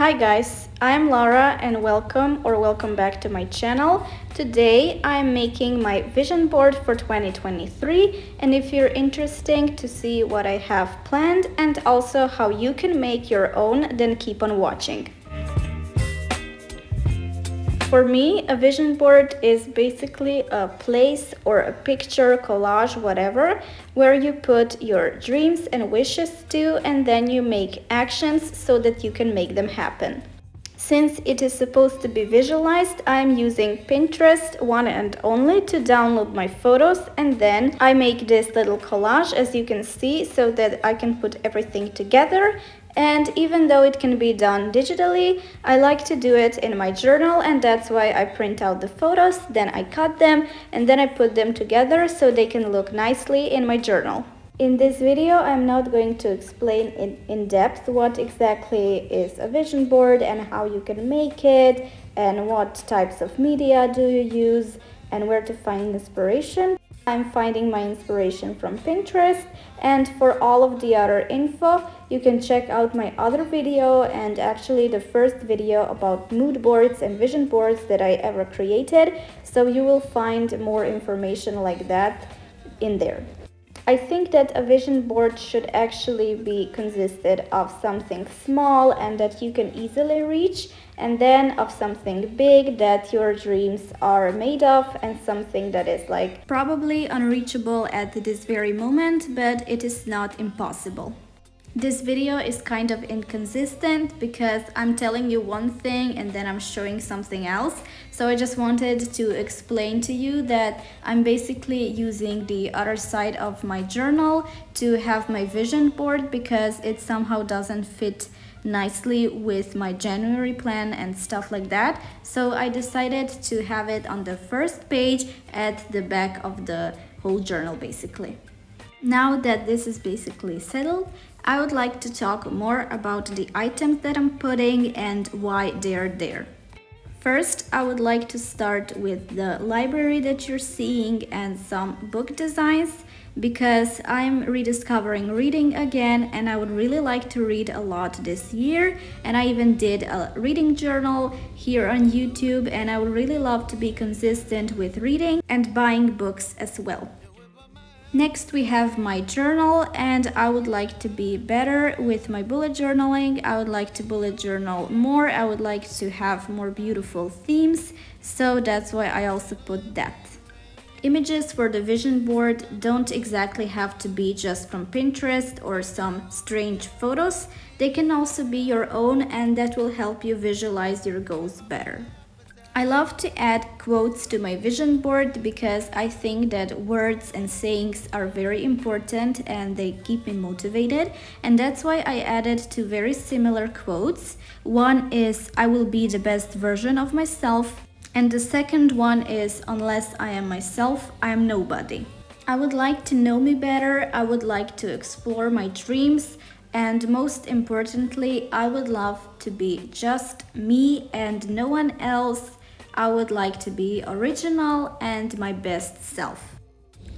Hi guys, I'm Laura and welcome back to my channel. Today I'm making my vision board for 2023, and if you're interested to see what I have planned and also how you can make your own, then keep on watching. For me, a vision board is basically a place or a picture, collage, whatever, where you put your dreams and wishes to, and then you make actions so that you can make them happen. Since it is supposed to be visualized, I'm using Pinterest one and only to download my photos, and then I make this little collage, as you can see, so that I can put everything together. And even though it can be done digitally, I like to do it in my journal, and that's why I print out the photos, then I cut them, and then I put them together so they can look nicely in my journal. In this video, I'm not going to explain in depth what exactly is a vision board and how you can make it, and what types of media do you use, and where to find inspiration. I'm finding my inspiration from Pinterest, and for all of the other info, you can check out my other video, and actually the first video about mood boards and vision boards that I ever created, so you will find more information like that in there. I think that a vision board should actually be consisted of something small and that you can easily reach, and then of something big that your dreams are made of, and something that is like probably unreachable at this very moment, but it is not impossible. This video is kind of inconsistent because I'm telling you one thing and then I'm showing something else. So I just wanted to explain to you that I'm basically using the other side of my journal to have my vision board, because it somehow doesn't fit nicely with my January plan and stuff like that. So I decided to have it on the first page at the back of the whole journal basically. Now that this is basically settled, I would like to talk more about the items that I'm putting and why they're there. First, I would like to start with the library that you're seeing and some book designs, because I'm rediscovering reading again and I would really like to read a lot this year, and I even did a reading journal here on YouTube, and I would really love to be consistent with reading and buying books as well. Next we have my journal, and I would like to be better with my bullet journaling. I would like to bullet journal more. I would like to have more beautiful themes, so that's why I also put that. Images for the vision board don't exactly have to be just from Pinterest or some strange photos. They can also be your own, and that will help you visualize your goals better. I love to add quotes to my vision board because I think that words and sayings are very important and they keep me motivated, and that's why I added two very similar quotes. One is "I will be the best version of myself," and the second one is "Unless I am myself, I am nobody." I would like to know me better, I would like to explore my dreams, and most importantly, I would love to be just me and no one else. I would like to be original and my best self.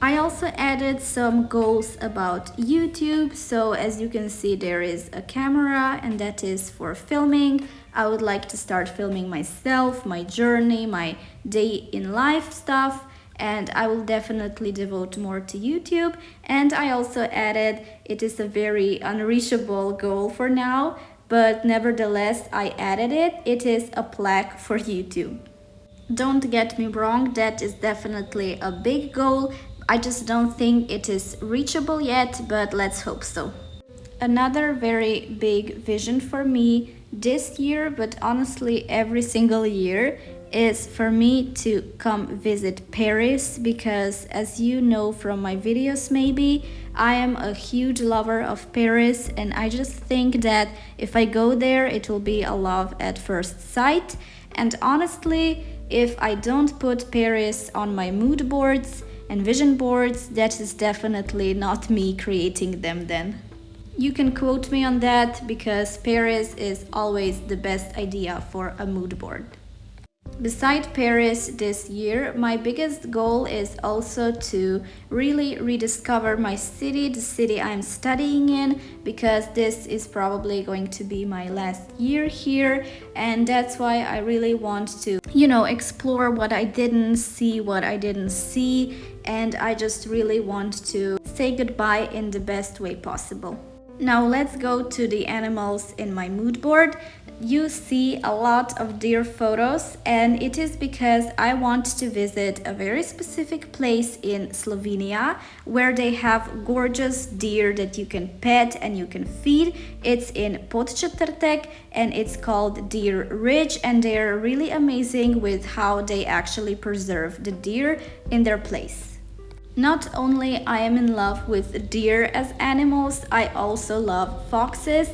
I also added some goals about YouTube, so as you can see there is a camera, and that is for filming. I would like to start filming myself, my journey, my day in life stuff, and I will definitely devote more to YouTube. And I also added, it is a very unreachable goal for now, but nevertheless I added it. It is a plaque for YouTube. Don't get me wrong, that is definitely a big goal. I just don't think it is reachable yet, but let's hope so. Another very big vision for me this year, but honestly every single year, is for me to come visit Paris, because as you know from my videos maybe, I am a huge lover of Paris, and I just think that if I go there it will be a love at first sight. And honestly, if I don't put Paris on my mood boards and vision boards, that is definitely not me creating them then. You can quote me on that, because Paris is always the best idea for a mood board. Beside Paris this year, my biggest goal is also to really rediscover my city, the city I'm studying in, because this is probably going to be my last year here, and that's why I really want to, explore what I didn't see, and I just really want to say goodbye in the best way possible. Now let's go to the animals in my mood board. You see a lot of deer photos, and it is because I want to visit a very specific place in Slovenia where they have gorgeous deer that you can pet and you can feed. It's in Podčetrtek and it's called Deer Ridge, and they're really amazing with how they actually preserve the deer in their place. Not only I am in love with deer as animals, I also love foxes,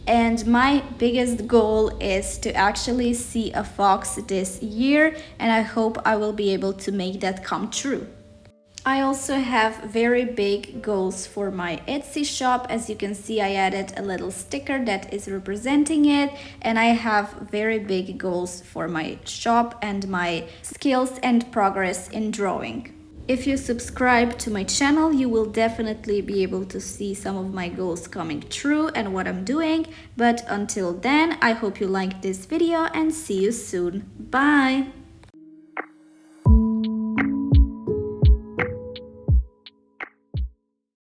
and my biggest goal is to actually see a fox this year, and I hope I will be able to make that come true. I also have very big goals for my Etsy shop. As you can see, I added a little sticker that is representing it, and I have very big goals for my shop and my skills and progress in drawing. If you subscribe to my channel, you will definitely be able to see some of my goals coming true and what I'm doing. But until then, I hope you liked this video and see you soon. Bye!